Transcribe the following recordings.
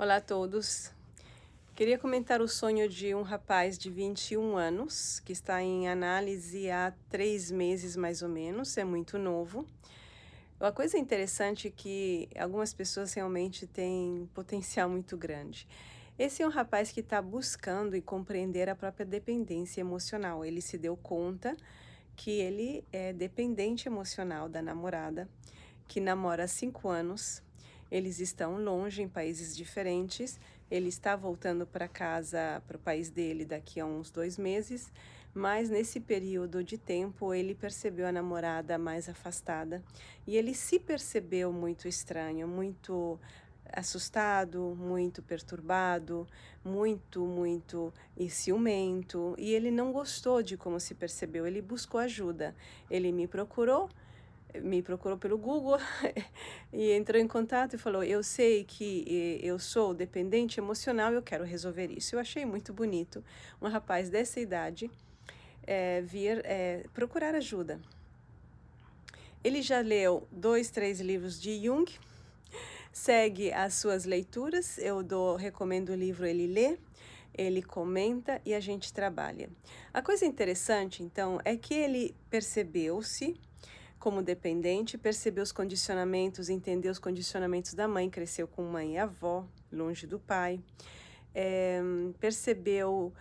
Olá a todos. Queria comentar o sonho de um rapaz de 21 anos, que está em análise há 3 meses mais ou menos, é muito novo. Uma coisa interessante é que algumas pessoas realmente têm um potencial muito grande. Esse é um rapaz que está buscando e compreender a própria dependência emocional. Ele se deu conta que ele é dependente emocional da namorada, que namora há 5 anos. Eles estão longe, em países diferentes. Ele está voltando para casa, para o país dele, daqui a uns 2 meses. Mas nesse período de tempo, ele percebeu a namorada mais afastada. E ele se percebeu muito estranho, muito assustado, muito perturbado, muito e ciumento. E ele não gostou de como se percebeu. Ele buscou ajuda. Ele me procurou pelo Google e entrou em contato e falou: Eu sei que eu sou dependente emocional e eu quero resolver isso. Eu achei muito bonito um rapaz dessa idade vir procurar ajuda. Ele já leu 2, 3 livros de Jung, segue as suas leituras. Recomendo o livro, ele lê, ele comenta e a gente trabalha. A coisa interessante, então, é que ele percebeu-se como dependente, percebeu os condicionamentos, entendeu os condicionamentos da mãe, cresceu com mãe e avó, longe do pai. Percebeu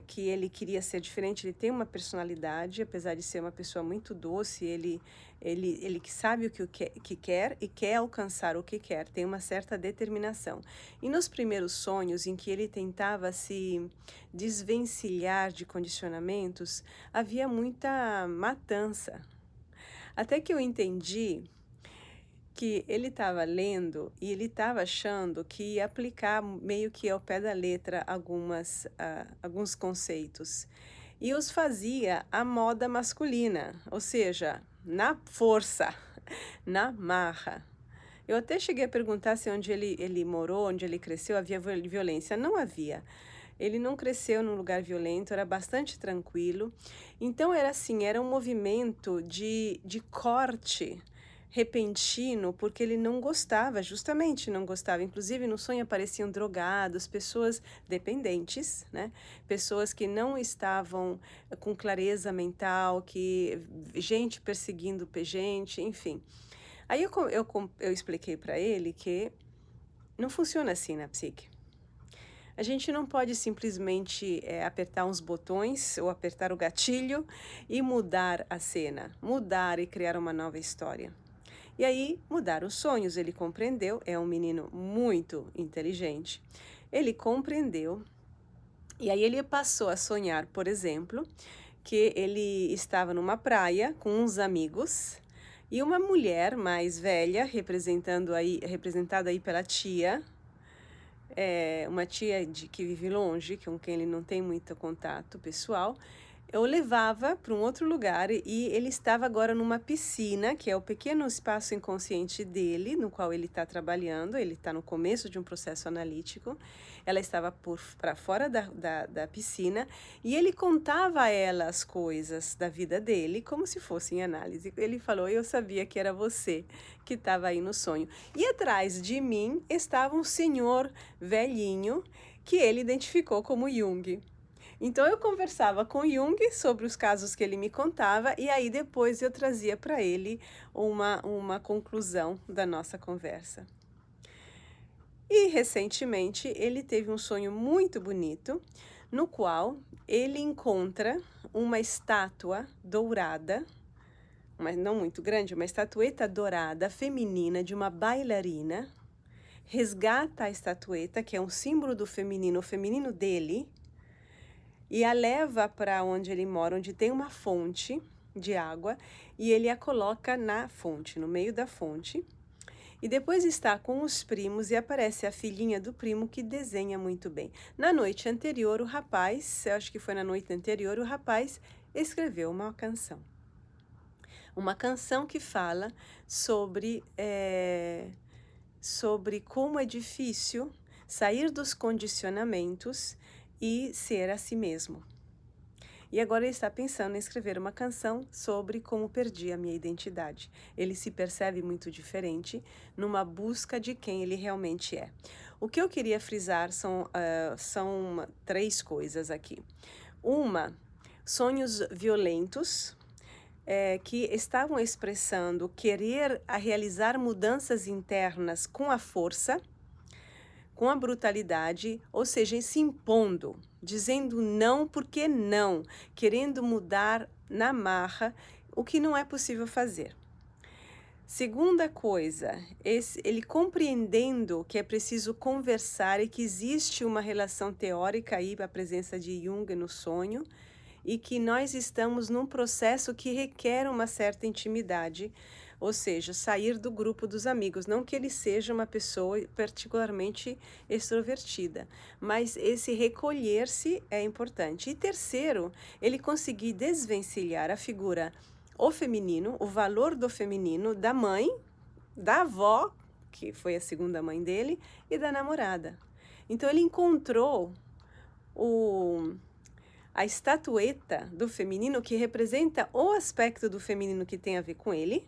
que ele queria ser diferente. Ele tem uma personalidade, apesar de ser uma pessoa muito doce, ele que sabe o que quer e quer alcançar o que quer, tem uma certa determinação. E nos primeiros sonhos, em que ele tentava se desvencilhar de condicionamentos, havia muita matança. Até que eu entendi que ele estava lendo e ele estava achando que ia aplicar meio que ao pé da letra alguns conceitos. E os fazia à moda masculina, ou seja, na força, na marra. Eu até cheguei a perguntar se onde ele morou, onde ele cresceu, havia violência. Não havia. Ele não cresceu num lugar violento, era bastante tranquilo. Então era assim, era um movimento de corte repentino, porque ele não gostava, justamente não gostava. Inclusive no sonho apareciam drogados, pessoas dependentes, né? Pessoas que não estavam com clareza mental, gente perseguindo gente, enfim. Aí eu expliquei para ele que não funciona assim na psique. A gente não pode simplesmente apertar uns botões ou apertar o gatilho e mudar a cena, mudar e criar uma nova história. E aí, mudar os sonhos, ele compreendeu, é um menino muito inteligente, ele compreendeu, e aí ele passou a sonhar, por exemplo, que ele estava numa praia com uns amigos e uma mulher mais velha, representada aí pela tia, uma tia que vive longe, com quem ele não tem muito contato pessoal, eu levava para um outro lugar e ele estava agora numa piscina, que é o pequeno espaço inconsciente dele, no qual ele está trabalhando. Ele está no começo de um processo analítico. Ela estava para fora da piscina e ele contava a ela as coisas da vida dele como se fossem análise. Ele falou: Eu sabia que era você que estava aí no sonho. E atrás de mim estava um senhor velhinho que ele identificou como Jung. Então eu conversava com Jung sobre os casos que ele me contava e aí depois eu trazia para ele uma conclusão da nossa conversa. E recentemente ele teve um sonho muito bonito, no qual ele encontra uma estátua dourada, mas não muito grande, uma estatueta dourada feminina de uma bailarina, resgata a estatueta, que é um símbolo do feminino, o feminino dele, e a leva para onde ele mora, onde tem uma fonte de água, e ele a coloca na fonte, no meio da fonte. E depois está com os primos e aparece a filhinha do primo que desenha muito bem. Na noite anterior, o rapaz, eu acho que foi na noite anterior, o rapaz escreveu uma canção. Uma canção que fala sobre como é difícil sair dos condicionamentos e ser a si mesmo. E agora ele está pensando em escrever uma canção sobre como perdi a minha identidade. Ele se percebe muito diferente numa busca de quem ele realmente é. O que eu queria frisar são 3 coisas aqui. Uma, sonhos violentos, que estavam expressando querer realizar mudanças internas com a força, com a brutalidade, ou seja, se impondo, dizendo não porque não, querendo mudar na marra, o que não é possível fazer. Segunda coisa, ele compreendendo que é preciso conversar e que existe uma relação teórica aí, a presença de Jung no sonho, e que nós estamos num processo que requer uma certa intimidade, ou seja, sair do grupo dos amigos. Não que ele seja uma pessoa particularmente extrovertida, mas esse recolher-se é importante. E terceiro, ele conseguir desvencilhar a figura, o feminino, o valor do feminino, da mãe, da avó, que foi a segunda mãe dele, e da namorada. Então ele encontrou a estatueta do feminino que representa o aspecto do feminino que tem a ver com ele,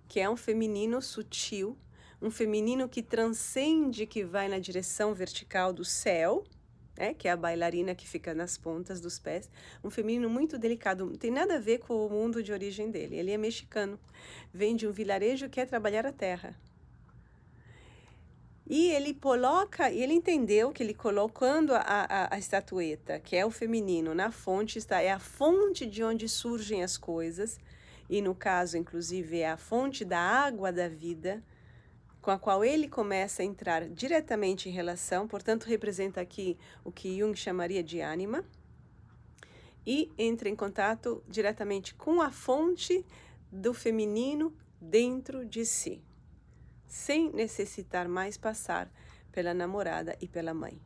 que é um feminino sutil, um feminino que transcende, que vai na direção vertical do céu, que é a bailarina que fica nas pontas dos pés, um feminino muito delicado, não tem nada a ver com o mundo de origem dele, ele é mexicano, vem de um vilarejo que quer trabalhar a terra. E ele entendeu que ele colocando a estatueta, que é o feminino, na fonte, é a fonte de onde surgem as coisas, e no caso, inclusive, é a fonte da água da vida, com a qual ele começa a entrar diretamente em relação, portanto, representa aqui o que Jung chamaria de ânima, e entra em contato diretamente com a fonte do feminino dentro de si, sem necessitar mais passar pela namorada e pela mãe.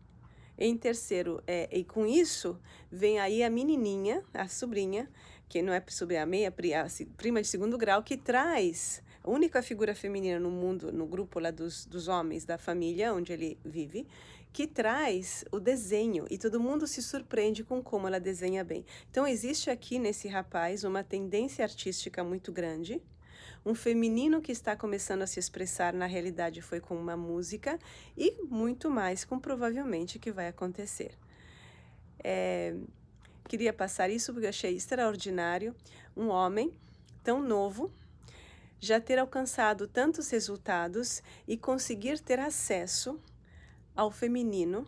Em terceiro, e com isso, vem aí a menininha, a sobrinha, que não é sobrinha, a prima de segundo grau, que traz a única figura feminina no mundo, no grupo lá dos homens da família onde ele vive, que traz o desenho, e todo mundo se surpreende com como ela desenha bem. Então existe aqui nesse rapaz uma tendência artística muito grande, um feminino que está começando a se expressar na realidade foi com uma música e muito mais com provavelmente que vai acontecer. Queria passar isso porque eu achei extraordinário um homem tão novo já ter alcançado tantos resultados e conseguir ter acesso ao feminino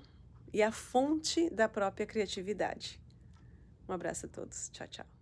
e à fonte da própria criatividade. Um abraço a todos. Tchau, tchau.